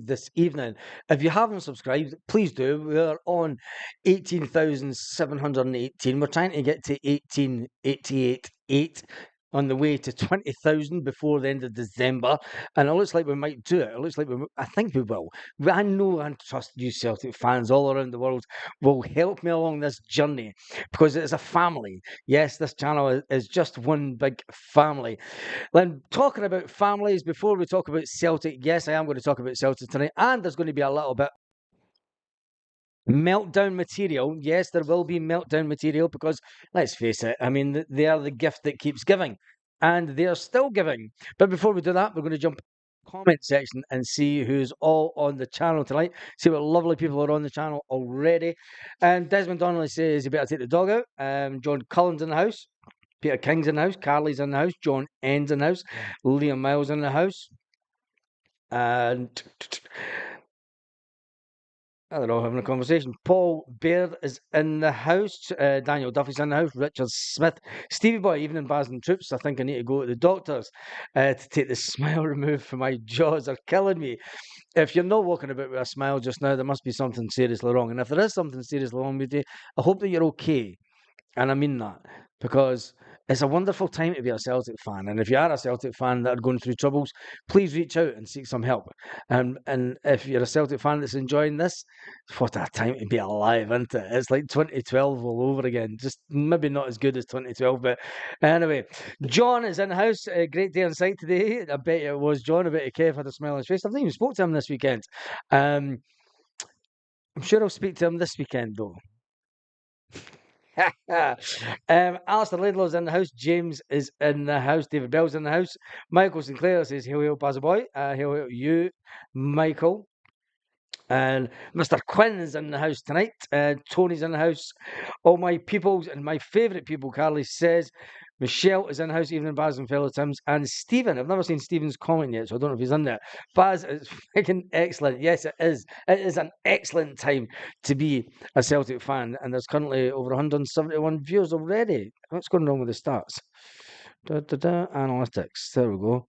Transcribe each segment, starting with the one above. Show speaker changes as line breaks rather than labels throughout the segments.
this evening. If you haven't subscribed, please do. We're on 18,718. We're trying to get to 1888.8 on the way to 20,000 before the end of December, and it looks like we might do it. It looks like I think we will. I know and trust you Celtic fans all around the world will help me along this journey because it is a family. Yes, this channel is just one big family. Then talking about families, before we talk about Celtic, yes, I am going to talk about Celtic tonight, and there's going to be a little bit meltdown material. Yes, there will be meltdown material because, let's face it, I mean, they are the gift that keeps giving, and they are still giving. But before we do that, we're going to jump comment section and see who's all on the channel tonight. See what lovely people are on the channel already. And Desmond Donnelly says you better take the dog out. John Cullen's in the house. Peter King's in the house. Carly's in the house. John End's in the house. Liam Miles in the house. And I don't know, having a conversation. Paul Baird is in the house. Daniel Duffy's in the house. Richard Smith. Stevie Boy, evening bars and troops. I think I need to go to the doctors to take the smile removed from my jaws. Are killing me. If you're not walking about with a smile just now, there must be something seriously wrong. And if there is something seriously wrong with you, I hope that you're okay. And I mean that because it's a wonderful time to be a Celtic fan. And if you are a Celtic fan that are going through troubles, please reach out and seek some help. And if you're a Celtic fan that's enjoying this, what a time to be alive, isn't it? It's like 2012 all over again. Just maybe not as good as 2012, but anyway. John is in the house. Great day on site today. I bet it was John. I bet Kev had a smile on his face. I've not even spoke to him this weekend. I'm sure I'll speak to him this weekend, though. Alistair Laidlaw's in the house. James is in the house. David Bell's in the house. Michael Sinclair says, hail, hail, Bazza Boy. Hail, hail, you, Michael. And Mr. Quinn is in the house tonight. Tony's in the house. All my peoples and my favourite people, Carly says. Michelle is in the house, evening Baz and fellow Tims. And Stephen, I've never seen Stephen's comment yet, so I don't know if he's in there. Baz is freaking excellent. Yes, it is. It is an excellent time to be a Celtic fan. And there's currently over 171 viewers already. What's going on with the stats? Analytics. There we go.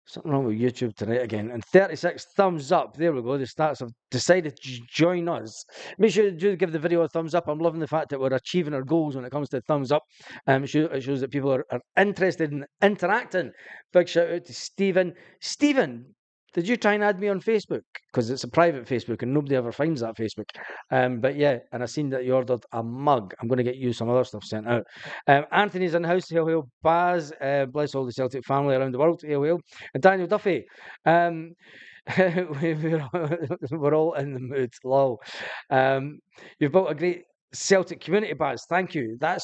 Something wrong with YouTube tonight again. And 36 thumbs up. There we go. The stats have decided to join us. Make sure you give the video a thumbs up. I'm loving the fact that we're achieving our goals when it comes to thumbs up. It shows that people are interested in interacting. Big shout out to Stephen. Stephen, did you try and add me on Facebook? Because it's a private Facebook and nobody ever finds that Facebook. But yeah, and I seen that you ordered a mug. I'm going to get you some other stuff sent out. Anthony's in the house. Hail, hail. Baz, bless all the Celtic family around the world. Hail, hail. And Daniel Duffy. We're all in the mood. Lol. You've built a great Celtic community, Baz. Thank you. That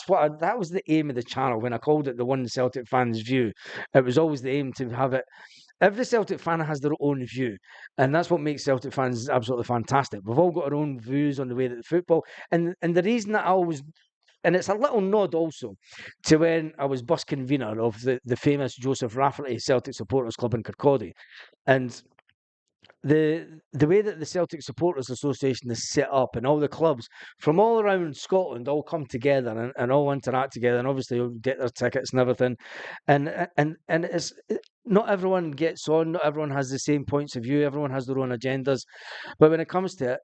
was the aim of the channel when I called it the One Celtic Fans View. It was always the aim to have it. Every Celtic fan has their own view, and that's what makes Celtic fans absolutely fantastic. We've all got our own views on the way that the football, and the reason that I always, and it's a little nod also to when I was bus convener of the famous Joseph Rafferty Celtic Supporters Club in Kirkcaldy, and the way that the Celtic Supporters Association is set up and all the clubs from all around Scotland all come together and all interact together and obviously get their tickets and everything, and it's not everyone gets on, not everyone has the same points of view, everyone has their own agendas, but when it comes to it,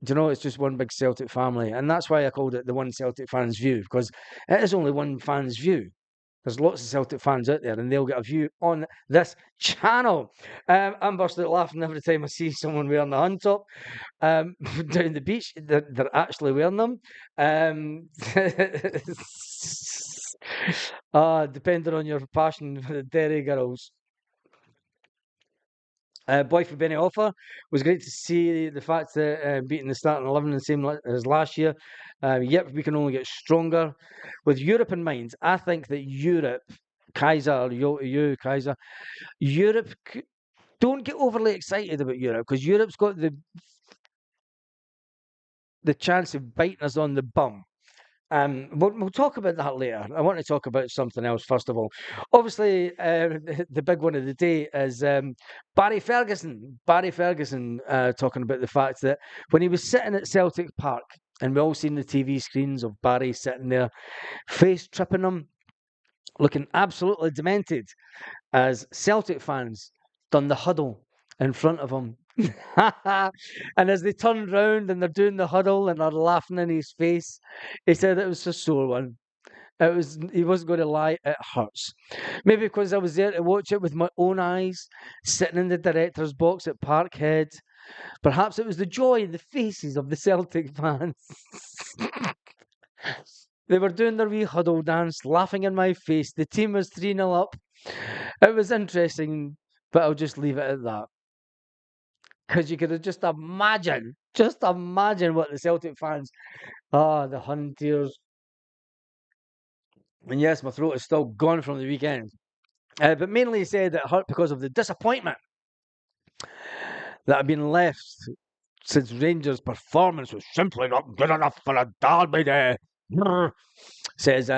do you know, it's just one big Celtic family, and that's why I called it the One Celtic Fans View, because it is only one fan's view. There's lots of Celtic fans out there, and they'll get a view on this channel. I'm bursting out laughing every time I see someone wearing the hunt top down the beach. They're actually wearing them. Depending on your passion for the Derry girls. Boy for Benny Offer was great to see the fact that beating the starting 11 the same as last year. Yep, we can only get stronger. With Europe in mind, I think that Europe, Kaiser, you Kaiser, Europe, don't get overly excited about Europe because Europe's got the chance of biting us on the bum. We'll talk about that later. I want to talk about something else first of all. Obviously, the big one of the day is Barry Ferguson. Barry Ferguson talking about the fact that when he was sitting at Celtic Park, and we all seen the TV screens of Barry sitting there, face tripping him, looking absolutely demented, as Celtic fans done the huddle in front of him And as they turned round and they're doing the huddle and they're laughing in his face, he said it was a sore one. He wasn't going to lie, it hurts. Maybe because I was there to watch it with my own eyes, sitting in the director's box at Parkhead. Perhaps it was the joy in the faces of the Celtic fans. They were doing their wee huddle dance, laughing in my face. The team was 3-0 up. It was interesting, but I'll just leave it at that. Because you could have just imagine what the Celtic fans, the Hunters. And yes, my throat is still gone from the weekend. But mainly he said it hurt because of the disappointment that had been left since Rangers' performance was simply not good enough for a derby day. Says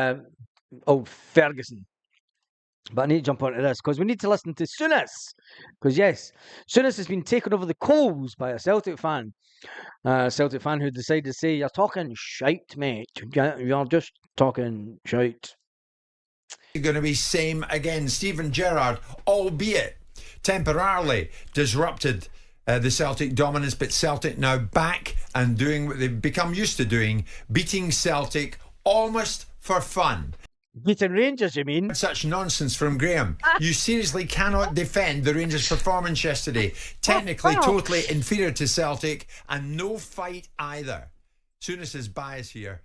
old Ferguson. But I need to jump onto this because we need to listen to Souness. Because yes, Souness has been taken over the coals by a Celtic fan. Celtic fan who decided to say, "You're talking shite, mate. You're just talking shite."
Going to be same again. Steven Gerrard, albeit temporarily disrupted the Celtic dominance, but Celtic now back and doing what they've become used to doing, beating Celtic almost for fun.
Beating Rangers, you mean?
Such nonsense from Graeme. You seriously cannot defend the Rangers' performance yesterday. Technically, totally inferior to Celtic, and no fight either. Souness' bias here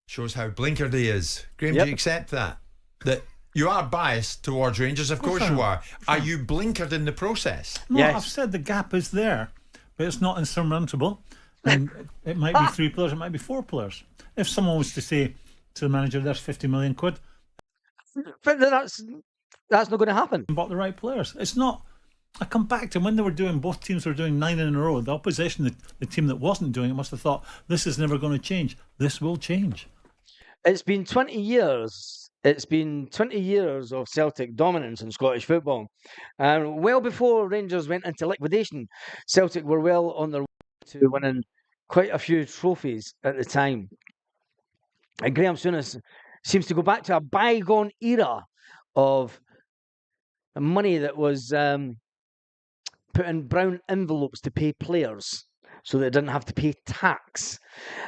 shows how blinkered he is. Graeme, do you accept that? That you are biased towards Rangers? Of course you are. Are you blinkered in the process?
No, yes. I've said the gap is there, but it's not insurmountable. And it might be 3 players, it might be 4 players. If someone was to say to the manager, there's 50 million quid.
But that's not going to happen.
Bought the right players. It's not. I come back to when they were doing, both teams were doing 9 in a row. The opposition, the team that wasn't doing it, must have thought, this is never going to change. This will change.
It's been 20 years. It's been 20 years of Celtic dominance in Scottish football. And well before Rangers went into liquidation, Celtic were well on their way to winning quite a few trophies at the time. And Graeme Souness seems to go back to a bygone era of money that was put in brown envelopes to pay players so they didn't have to pay tax.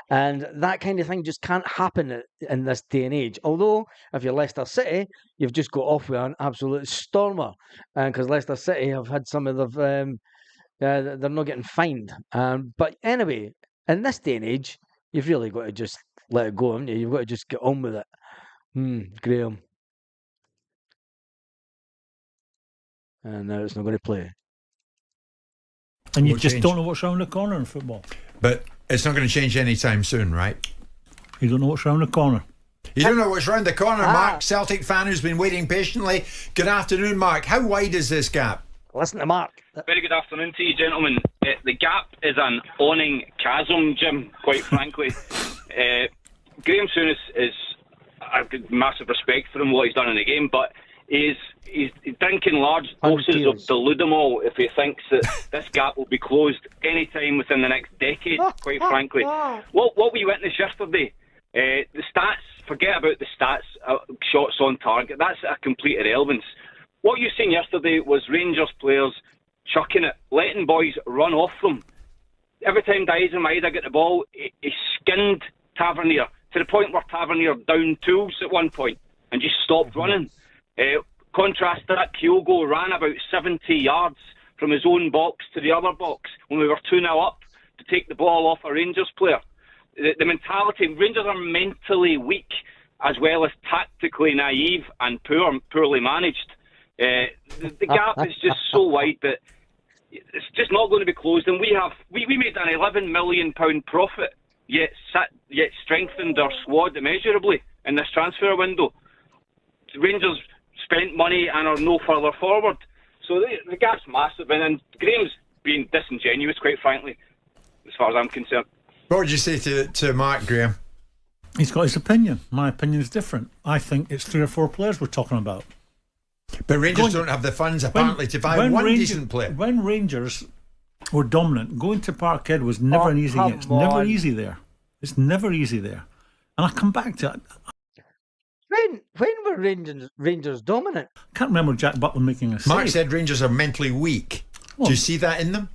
And that kind of thing just can't happen in this day and age. Although, if you're Leicester City, you've just got off with an absolute stormer. Because Leicester City have had some of the... they're not getting fined. But anyway, in this day and age, you've really got to just let it go, haven't you? You've got to just get on with it. Graeme. And now it's not going to play.
And you just don't know what's around the corner in football.
But it's not going to change anytime soon, right?
You don't know what's around the corner.
You don't know what's around the corner, Mark. Celtic fan who's been waiting patiently. Good afternoon, Mark. How wide is this gap?
Listen to Mark.
Very good afternoon to you, gentlemen. The gap is an awning chasm, Jim, quite frankly. Graeme Souness is... I've got massive respect for him, what he's done in the game, but he's drinking large doses of Deludamol if he thinks that this gap will be closed any time within the next decade, quite frankly. What we witnessed yesterday, the stats, forget about the stats, shots on target, that's a complete irrelevance. What you seen yesterday was Rangers players chucking it, letting boys run off them. Every time Daizen Maeda got the ball, he skinned Tavernier to the point where Tavernier downed tools at one point and just stopped running. Contrast that, Kyogo ran about 70 yards from his own box to the other box when we were 2-0 up to take the ball off a Rangers player. The mentality, Rangers are mentally weak as well as tactically naive and poorly managed. The gap is just so wide that it's just not going to be closed. And we made an £11 million profit, yet strengthened our squad immeasurably in this transfer window. Rangers spent money and are no further forward. So the gap's massive, and Graham's being disingenuous, quite frankly, as far as I'm concerned.
What would you say to Mark, Graeme?
He's got his opinion. My opinion is different. I think it's 3 or 4 players we're talking about.
But Rangers don't have the funds, apparently, to buy one decent player.
When Rangers were dominant, going to Parkhead was never an easy game. It's never easy there. It's never easy there. And I come back to it.
When were Rangers dominant?
I can't remember Jack Butland making a save.
Mark said Rangers are mentally weak. Well, do you see that in them?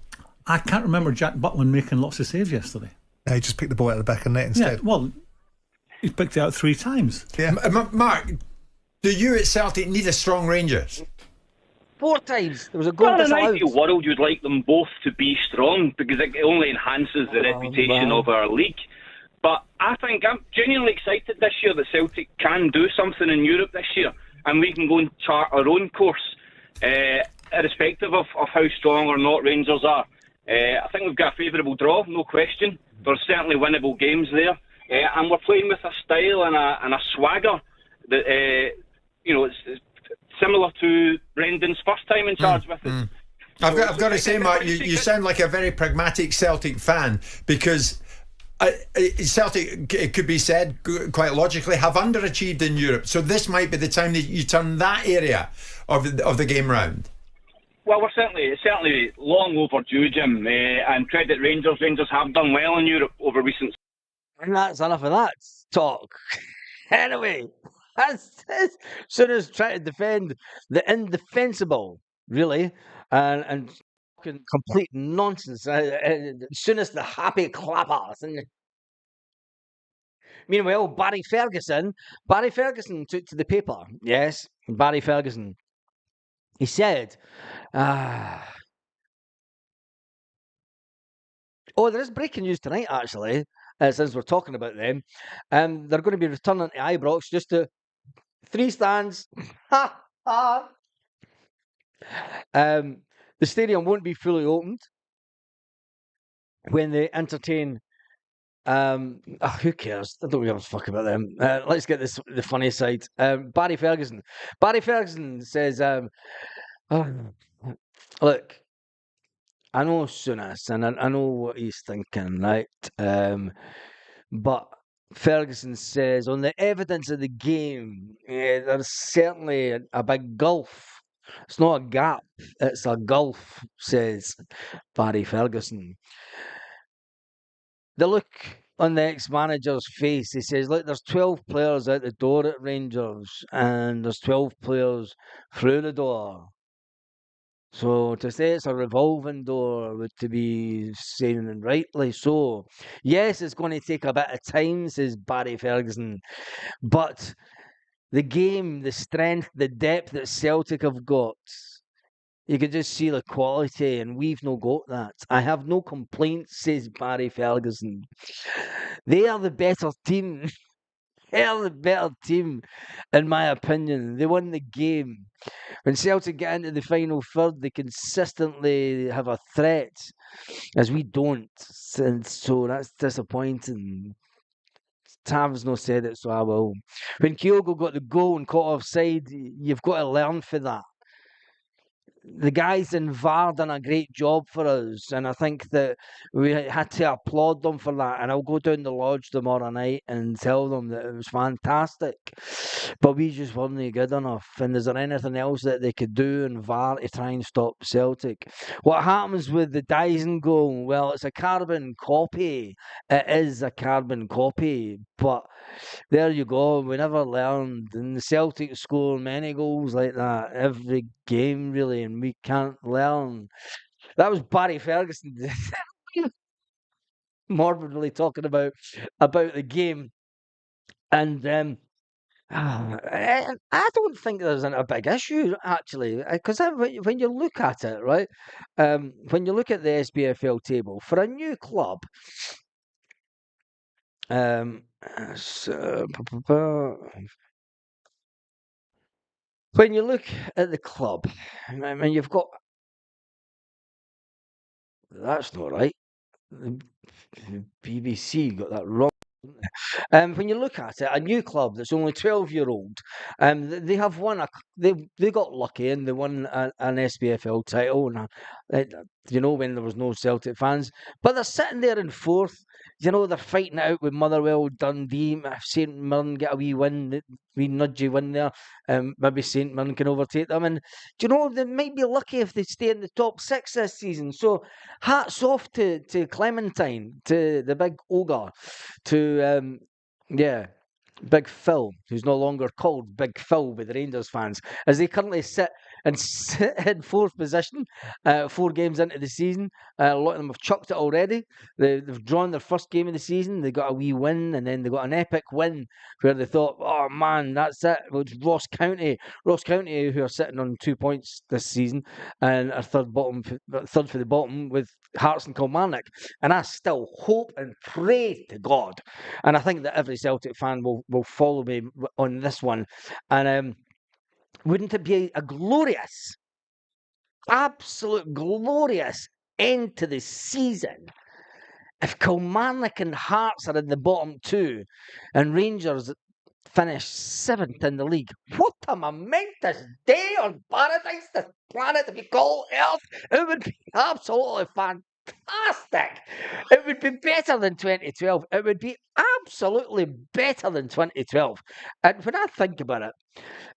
I can't remember Jack Butland making lots of saves yesterday.
He just picked the ball out of the back of the net
Yeah,
instead.
well, he's picked it out 3 times.
Yeah.
Mark, do you at Celtic need a strong Rangers?
4 times. There was a goal
Well, in an
disallowed.
ideal world, you'd like them both to be strong because it only enhances the reputation
wow.
of our league. But I think I'm genuinely excited this year that Celtic can do something in Europe this year, and we can go and chart our own course, irrespective of how strong or not Rangers are. I think we've got a favourable draw, no question. There's certainly winnable games there, and we're playing with a style and a swagger that it's similar to Brendan's first time in charge with us.
I've got to say, Mark, you sound like a very pragmatic Celtic fan, because Celtic, it could be said quite logically, have underachieved in Europe. So this might be the time that you turn that area of the game round.
Well, we're certainly long overdue, Jim, and credit Rangers. Rangers have done well in Europe over recent.
And that's enough of that talk. Anyway, that's Souness trying to defend the indefensible, really, and fucking complete nonsense. Souness the happy clappers. And meanwhile, Barry Ferguson took to the paper. Yes, Barry Ferguson. He said, oh, there is breaking news tonight, actually, since we're talking about them. They're going to be returning to Ibrox just to 3 stands. The stadium won't be fully opened when they entertain. Who cares? I don't give a fuck about them. Let's get the funny side. Barry Ferguson. Barry Ferguson says, look, I know Souness, and I know what he's thinking, right? But Ferguson says, on the evidence of the game, there's certainly a big gulf. It's not a gap, it's a gulf, says Barry Ferguson. The look on the ex-manager's face, he says, look, there's 12 players out the door at Rangers, and there's 12 players through the door. So to say it's a revolving door would to be saying, and rightly so. Yes, it's going to take a bit of time, says Barry Ferguson, but the game, the strength, the depth that Celtic have got, you could just see the quality, and we've no got that. I have no complaints, says Barry Ferguson. They are the better team. They are the better team, in my opinion. They won the game. When Celtic get into the final third, they consistently have a threat, as we don't. And so that's disappointing. Tav's not said it, so I will. When Kyogo got the goal and caught offside, you've got to learn for that. The guys in VAR done a great job for us, and I think that we had to applaud them for that. And I'll go down the lodge tomorrow night and tell them that it was fantastic, but we just weren't good enough. And is there anything else that they could do in VAR to try and stop Celtic? What happens with the Dyson goal? Well, it's a carbon copy. It is a carbon copy, but there you go. We never learned. And the Celtic score many goals like that every game, really, and we can't learn. That was Barry Ferguson morbidly talking about the game. And I don't think there's a big issue, actually, because when you look at it, right, when you look at the SPFL table, for a new club, when you look at the club, I mean, you've got... That's not right. The BBC got that wrong. When you look at it, a new club that's only 12-year-old, they have won they got lucky and they won an SPFL title, and when there was no Celtic fans, but they're sitting there in 4th. They're fighting it out with Motherwell, Dundee. St Mirren get a wee win, wee nudgy win there. Maybe St Mirren can overtake them, and they might be lucky if they stay in the top 6 this season. So hats off to Clementine, to the big ogre, to Big Phil, who's no longer called Big Phil with the Rangers fans, as they currently sit and sit in fourth position, 4 games into the season. A lot of them have chucked it already. They've drawn their first game of the season. They got a wee win, and then they got an epic win where they thought, "Oh man, that's it." Well, it's Ross County. Ross County, who are sitting on 2 points this season, and are third for the bottom with Hearts and Kilmarnock. And I still hope and pray to God, and I think that every Celtic fan will follow me on this one. And wouldn't it be a glorious, absolute glorious end to the season if Kilmarnock and Hearts are in the bottom 2 and Rangers finish 7th in the league? What a momentous day on paradise, this planet that we call Earth. It would be absolutely fantastic. It would be better than 2012. It would be absolutely better than 2012. And when I think about it,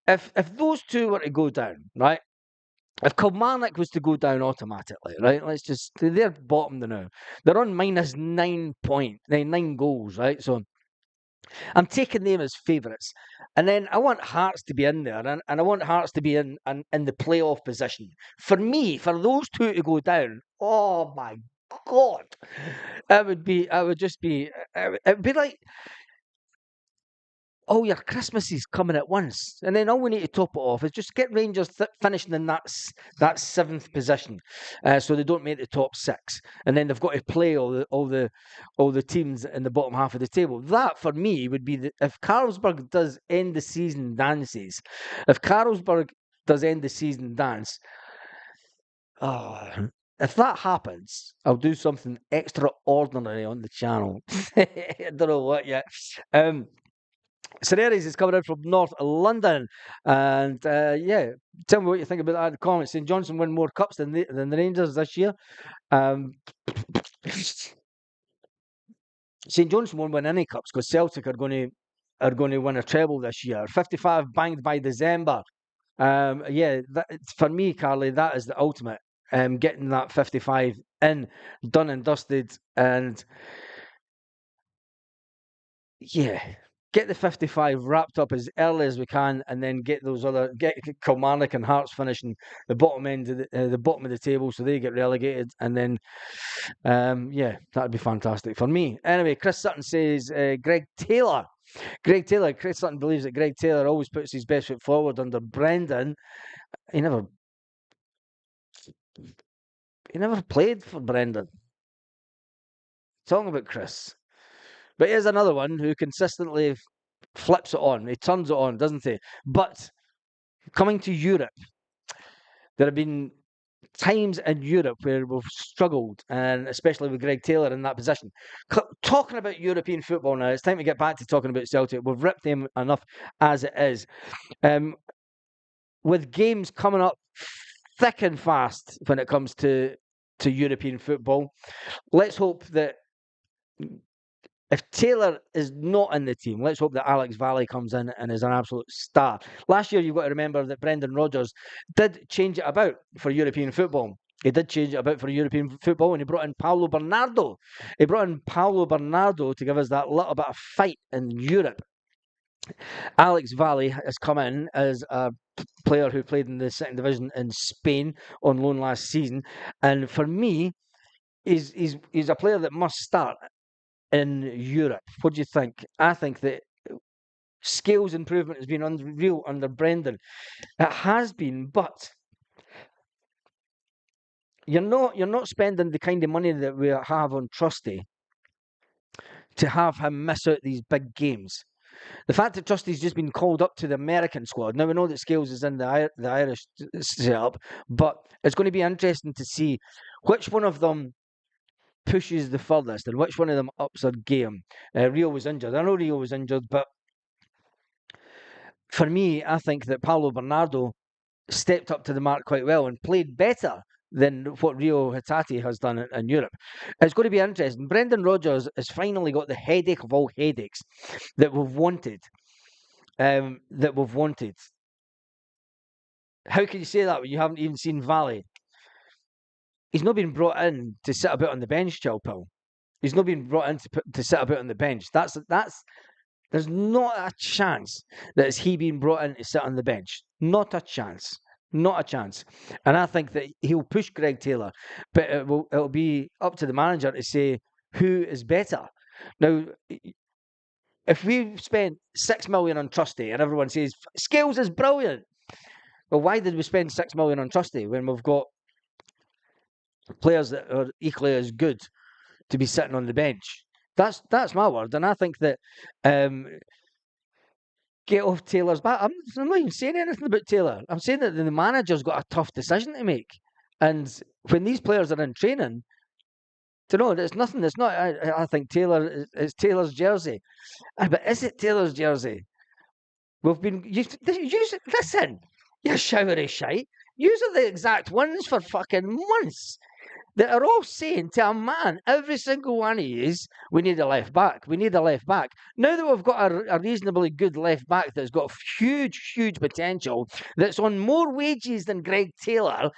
if those two were to go down, right? If Kilmarnock was to go down automatically, right? They're bottom now. They're on minus 9 goals, right? So I'm taking them as favourites. And then I want Hearts to be in there, and I want Hearts to be in the playoff position. For me, for those two to go down, oh my God, it would be like all your Christmases coming at once, and then all we need to top it off is just get Rangers finishing in that 7th position, so they don't make the top 6, and then they've got to play all the teams in the bottom half of the table. That for me would be if Carlsberg does end the season dances. If Carlsberg does end the season dance, if that happens, I'll do something extraordinary on the channel. I don't know what yet. Cereres is coming in from North London, and tell me what you think about that in the comments. St Johnstone win more cups than the Rangers this year. St Johnstone won't win any cups because Celtic are going to win a treble this year. 55 banged by December. For me, Carly, that is the ultimate. Getting that 55 in, done and dusted, and get the 55 wrapped up as early as we can, and then get Kilmarnock and Hearts finishing the bottom end of the bottom of the table, so they get relegated, and then that'd be fantastic for me. Anyway, Chris Sutton says Greg Taylor. Chris Sutton believes that Greg Taylor always puts his best foot forward under Brendan. He never played for Brendan. Talking about Chris. But here's another one who consistently flips it on. He turns it on, doesn't he? But coming to Europe, there have been times in Europe where we've struggled, and especially with Greg Taylor in that position. Talking about European football now, it's time to get back to talking about Celtic. We've ripped them enough as it is. With games coming up thick and fast when it comes to European football, let's hope that if Taylor is not in the team, let's hope that Alex Valley comes in and is an absolute star. Last year, you've got to remember that Brendan Rodgers did change it about for European football. He did change it about for European football, and he brought in Paulo Bernardo. He brought in Paulo Bernardo to give us that little bit of fight in Europe. Alex Valley has come in as a player who played in the second division in Spain on loan last season, and for me, he's a player that must start in Europe. What do you think? I think that skills improvement has been unreal under Brendan. It has been, but you're not spending the kind of money that we have on Trusty to have him miss out these big games. The fact that Trusty's just been called up to the American squad. Now we know that Scales is in the Irish setup, but it's going to be interesting to see which one of them pushes the furthest and which one of them ups their game. Rio was injured. I know Rio was injured, but for me, I think that Paulo Bernardo stepped up to the mark quite well and played better than what Rio Hatate has done in Europe. It's going to be interesting. Brendan Rodgers has finally got the headache of all headaches that we've wanted. How can you say that when you haven't even seen Valley? He's not been brought in to sit about on the bench, Chalpil. He's not been brought in to sit about on the bench. There's not a chance that it's he being brought in to sit on the bench. Not a chance. Not a chance. And I think that he'll push Greg Taylor, but it'll be up to the manager to say who is better. Now, if we've spent 6 million on Trusty and everyone says Scales is brilliant, well, why did we spend 6 million on Trusty when we've got players that are equally as good to be sitting on the bench? That's my word, and I think that get off Taylor's back. I'm not even saying anything about Taylor. I'm saying that the manager's got a tough decision to make, and when these players are in training, it's nothing. It's not. I think Taylor is Taylor's jersey, but is it Taylor's jersey? We've been listen, you showery shite. Use are the exact ones for fucking months. That are all saying to a man, every single one of yous, we need a left back. We need a left back. Now that we've got a reasonably good left back that's got huge, huge potential, that's on more wages than Greg Taylor,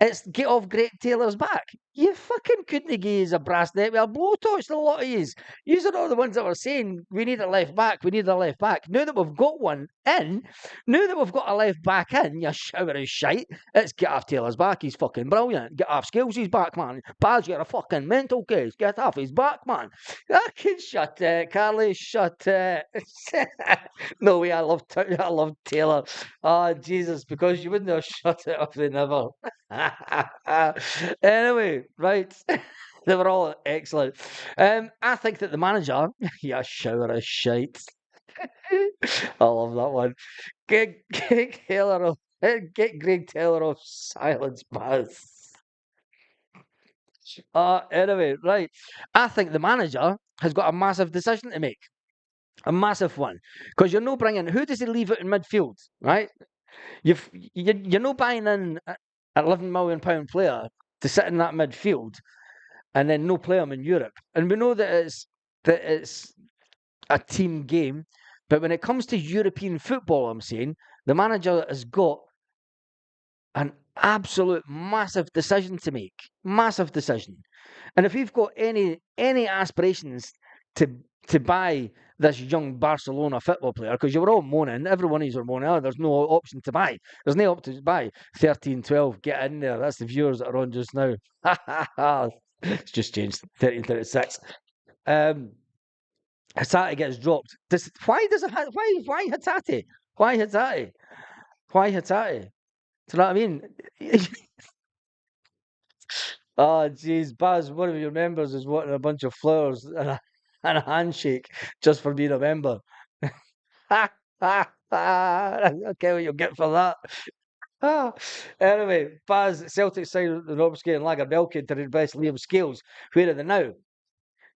it's get off Greg Taylor's back. You fucking couldn't give us a brass neck with a blowtorch, a lot of yous. Yous are all the ones that were saying, we need a left back, we need a left back. Now that we've got one in, now that we've got a left back in, you shower of shite, it's get off Taylor's back, he's fucking brilliant. Get off Scales' back, man. Baz, you're a fucking mental case. Get off his back, man. I can shut it, Carly, shut it. No way, I love Taylor. Oh, Jesus, because you wouldn't have shut it if they never. Anyway, right. They were all excellent. I think that the manager, yeah, shower of shite. I love that one. Get Greg Taylor off silence, Baz. Anyway, right. I think the manager has got a massive decision to make. A massive one. Because you're not bringing, who does he leave out in midfield, right? You're not buying in a £11 million player to sit in that midfield and then no play him in Europe. And we know that it's a team game, but when it comes to European football, I'm saying, the manager has got an absolute massive decision to make. Massive decision. And if you've got any aspirations to buy this young Barcelona football player, because you were all moaning, every one of you were moaning, oh, there's no option to buy. There's no option to buy. 13, 12, get in there. That's the viewers that are on just now. It's just changed. 13, 36. Hatate gets dropped. Why Hatate? Why Hatate? Why Hatate? Do you know what I mean? Oh, jeez, Baz, one of your members is wanting a bunch of flowers and a handshake just for being a member. Okay, what you'll get for that. Anyway, Baz, Celtic signed Robski and Lagerbielke to replace Liam Scales. Where are they now?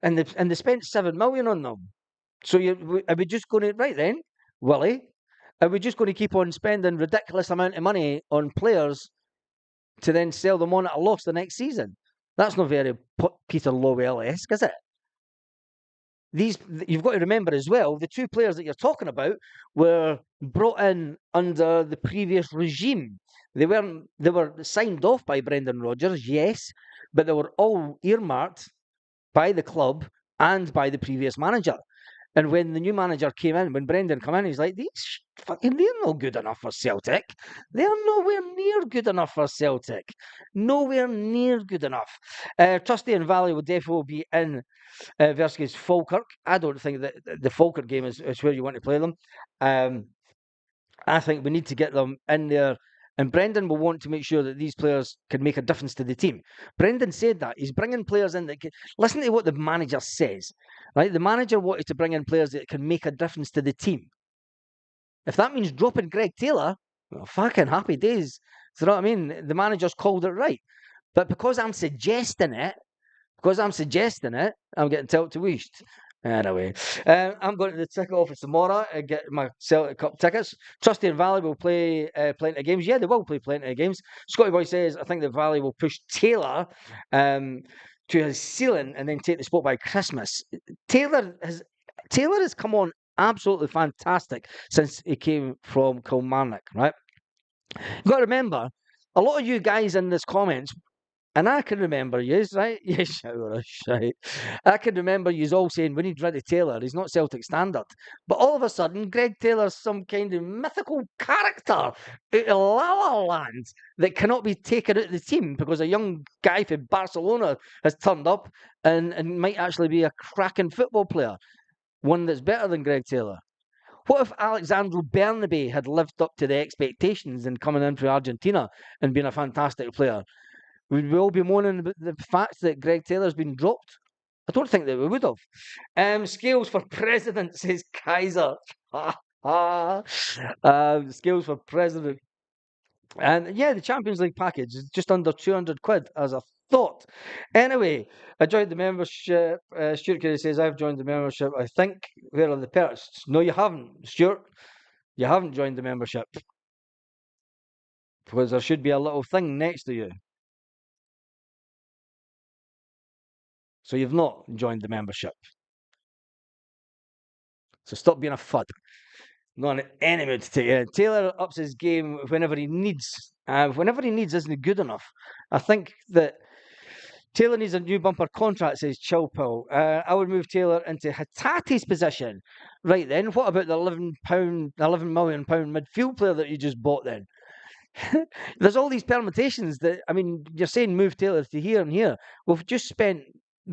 And they spent 7 million on them. So are we just going to, right then, Willie, are we just going to keep on spending ridiculous amount of money on players to then sell them on at a loss the next season? That's not very Peter Lowell-esque, is it? You've got to remember as well, the two players that you're talking about were brought in under the previous regime. They were signed off by Brendan Rodgers, yes, but they were all earmarked by the club and by the previous manager. And when the new manager came in, when Brendan came in, he's like, they're not good enough for Celtic. They're nowhere near good enough for Celtic. Nowhere near good enough. Trusty and Valley will definitely be in versus Falkirk. I don't think that the Falkirk game is where you want to play them. I think we need to get them in there. And Brendan will want to make sure that these players can make a difference to the team. Brendan said that. He's bringing players in that can... Listen to what the manager says. Right? The manager wanted to bring in players that can make a difference to the team. If that means dropping Greg Taylor, well, fucking happy days. Do you know what I mean? The manager's called it right. But because I'm suggesting it, I'm getting told to wished. Anyway, I'm going to the ticket office tomorrow and get my Celtic Cup tickets. Trusty and Valley will play plenty of games. Yeah, they will play plenty of games. Scotty Boy says, I think that Valley will push Taylor to his ceiling and then take the spot by Christmas. Taylor has come on absolutely fantastic since he came from Kilmarnock, right? You've got to remember, a lot of you guys in this comments And I can remember yous, right? Yes, shower of shite. I can remember yous all saying we need Reddy Taylor. He's not Celtic standard. But all of a sudden, Greg Taylor's some kind of mythical character out of La La Land that cannot be taken out of the team because a young guy from Barcelona has turned up and might actually be a cracking football player. One that's better than Greg Taylor. What if Alexandro Bernabe had lived up to the expectations and coming in from Argentina and been a fantastic player? Would we all be moaning about the fact that Greg Taylor's been dropped? I don't think that we would have. Scales for president, says Kaiser. Scales for president. And yeah, the Champions League package is just under 200 quid, as I thought. Anyway, I joined the membership. Stuart Carey says, I've joined the membership. I think, where are the perks? No, you haven't, Stuart. You haven't joined the membership. Because there should be a little thing next to you. So you've not joined the membership. So stop being a fud. Not an enemy to take it. Taylor ups his game whenever he needs. Whenever he needs isn't good enough. I think that Taylor needs a new bumper contract, says Chilpill. I would move Taylor into Hatate's position. Right then, what about the £11 million midfield player that you just bought then? There's all these permutations that, I mean, you're saying move Taylor to here and here. We've just spent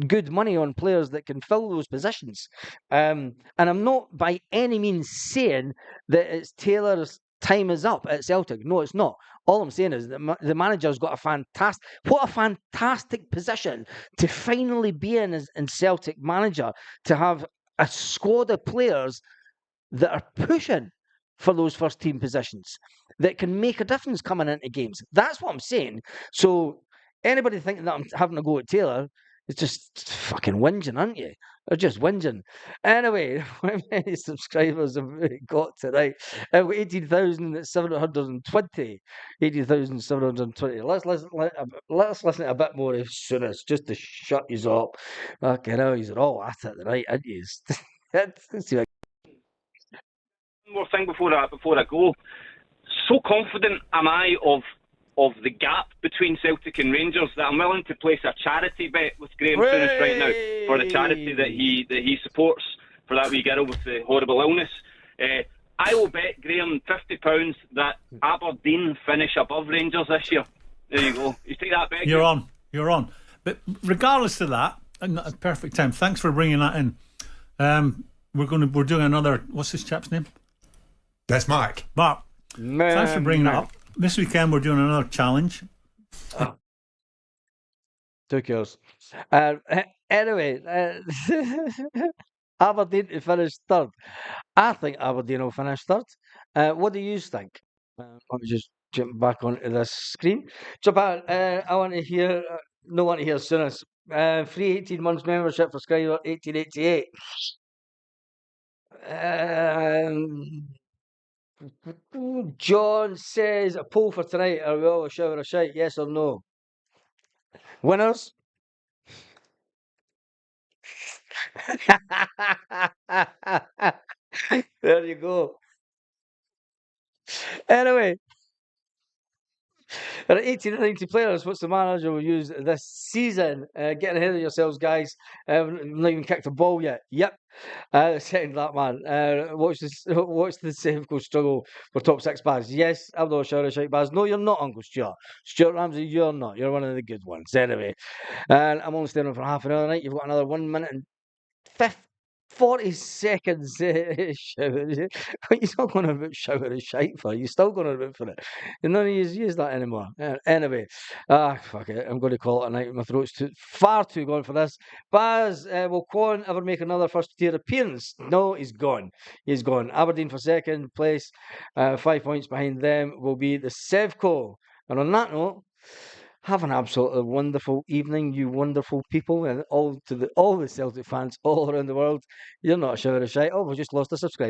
good money on players that can fill those positions. And I'm not by any means saying that it's Taylor's time is up at Celtic. No, it's not. All I'm saying is that the manager's got what a fantastic position to finally be in as Celtic manager, to have a squad of players that are pushing for those first team positions, that can make a difference coming into games. That's what I'm saying. So anybody thinking that I'm having a go at Taylor is just fucking whinging, aren't you? They're just whinging. Anyway, how many subscribers have we got tonight? I've got 18,720. 18,720. Let's listen to a bit more of Souness, just to shut you up. Fucking hell, you're all at it tonight, aren't you? Let's see what
One more thing before I go. So confident am I of the gap between Celtic and Rangers that I'm willing to place a charity bet with Graeme Souness right now for the charity that he supports, for that wee girl with the horrible illness. I will bet Graeme £50 that Aberdeen finish above Rangers this year. There you go. You take that bet.
You're on. But regardless of that, a perfect time. Thanks for bringing that in. We're doing another. What's this chap's name?
That's Mark.
Mark. Thanks for bringing that up. This weekend we're doing another challenge.
Two kills. Anyway, Aberdeen to finish third. I think Aberdeen will finish third. What do you think? Let me just jump back onto this screen. Jump out. I want to hear. No want to hear Souness. Free 18 months membership for Sky 1888. John says a poll for tonight. Are we all a shower of shite? Yes or no? Winners? There you go. Anyway, there are 18 and 90 players. What's the manager will use this season? Getting ahead of yourselves, guys. Not even kicked a ball yet. Yep. Second that man. Watch the Safeco struggle for top six bars. Yes, I'm not a shower of shite bars. No, you're not, Uncle Stuart. Stuart Ramsey, you're not. You're one of the good ones. Anyway, and I'm only staying on for half an hour tonight. You've got another 1 minute and 40 seconds. Shower. You're not going to shower of shite for. You're still going to for it. And none of you use that anymore. Anyway, fuck it. I'm going to call it a night. My throat's far too gone for this. Baz, will Quan ever make another first tier appearance? No, he's gone. He's gone. Aberdeen for second place. 5 points behind them will be the Sevco. And on that note, have an absolutely wonderful evening, you wonderful people, and all the Celtic fans all around the world. You're not a shower of shite. Oh, we just lost a subscriber.